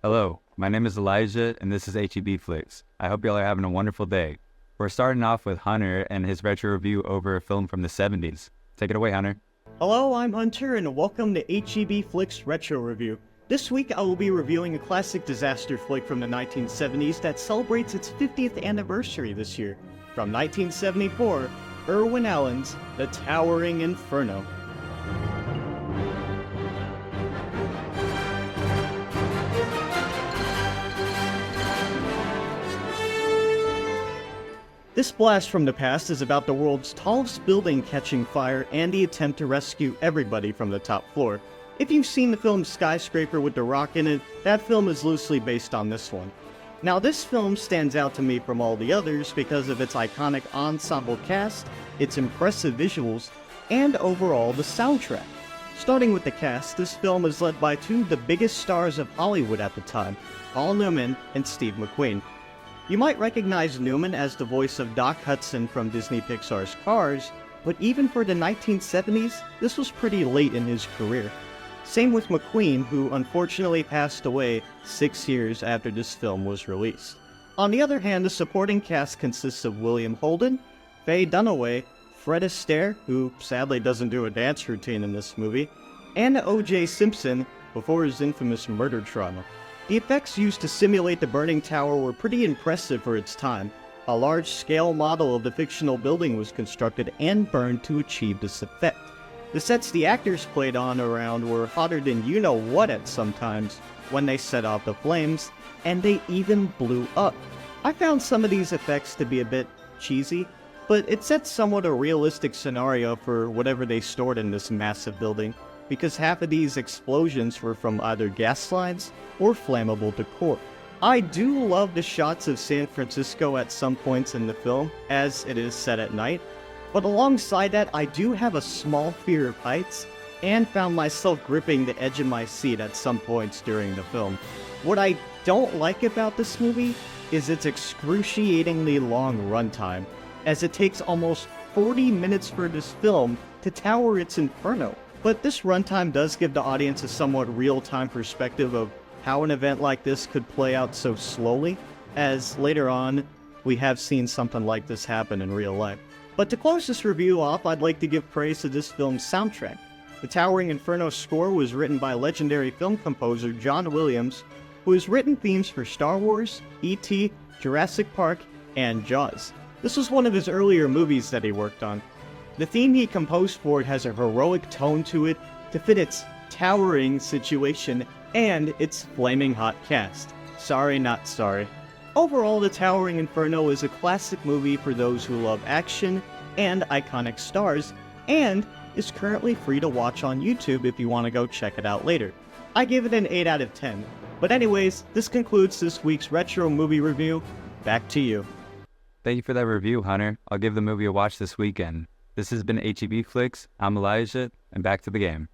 Hello, my name is Elijah, and this is HEB Flicks. I hope y'all are having a wonderful day. We're starting off with Hunter and his retro review over a film from the 70s. Take it away, Hunter. Hello, I'm Hunter, and welcome to HEB Flicks Retro Review. This week I will be reviewing a classic disaster flick from the 1970s that celebrates its 50th anniversary this year. From 1974, Irwin Allen's The Towering Inferno. This blast from the past is about the world's tallest building catching fire and the attempt to rescue everybody from the top floor. If you've seen the film Skyscraper with The Rock in it, that film is loosely based on this one. Now this film stands out to me from all the others because of its iconic ensemble cast, its impressive visuals, and overall the soundtrack. Starting with the cast, this film is led by two of the biggest stars of Hollywood at the time, Paul Newman and Steve McQueen. You might recognize Newman as the voice of Doc Hudson from Disney Pixar's Cars, but even for the 1970s, this was pretty late in his career. Same with McQueen, who unfortunately passed away 6 years after this film was released. On the other hand, the supporting cast consists of William Holden, Faye Dunaway, Fred Astaire, who sadly doesn't do a dance routine in this movie, and O.J. Simpson before his infamous murder trial. The effects used to simulate the burning tower were pretty impressive for its time. A large-scale model of the fictional building was constructed and burned to achieve this effect. The sets the actors played on around were hotter than you-know-what at some times when they set off the flames, and they even blew up. I found some of these effects to be a bit cheesy, but it sets somewhat a realistic scenario for whatever they stored in this massive building, because half of these explosions were from either gas lines or flammable decor. I do love the shots of San Francisco at some points in the film, as it is set at night, but alongside that I do have a small fear of heights, and found myself gripping the edge of my seat at some points during the film. What I don't like about this movie is its excruciatingly long runtime, as it takes almost 40 minutes for this film to tower its inferno. But this runtime does give the audience a somewhat real-time perspective of how an event like this could play out so slowly, as later on, we have seen something like this happen in real life. But to close this review off, I'd like to give praise to this film's soundtrack. The Towering Inferno score was written by legendary film composer John Williams, who has written themes for Star Wars, E.T., Jurassic Park, and Jaws. This was one of his earlier movies that he worked on. The theme he composed for it has a heroic tone to it to fit its towering situation and its flaming hot cast. Sorry, not sorry. Overall, The Towering Inferno is a classic movie for those who love action and iconic stars, and is currently free to watch on YouTube if you want to go check it out later. I give it an 8 out of 10. But anyways, this concludes this week's retro movie review. Back to you. Thank you for that review, Hunter. I'll give the movie a watch this weekend. This has been HEB Flicks. I'm Elijah, and back to the game.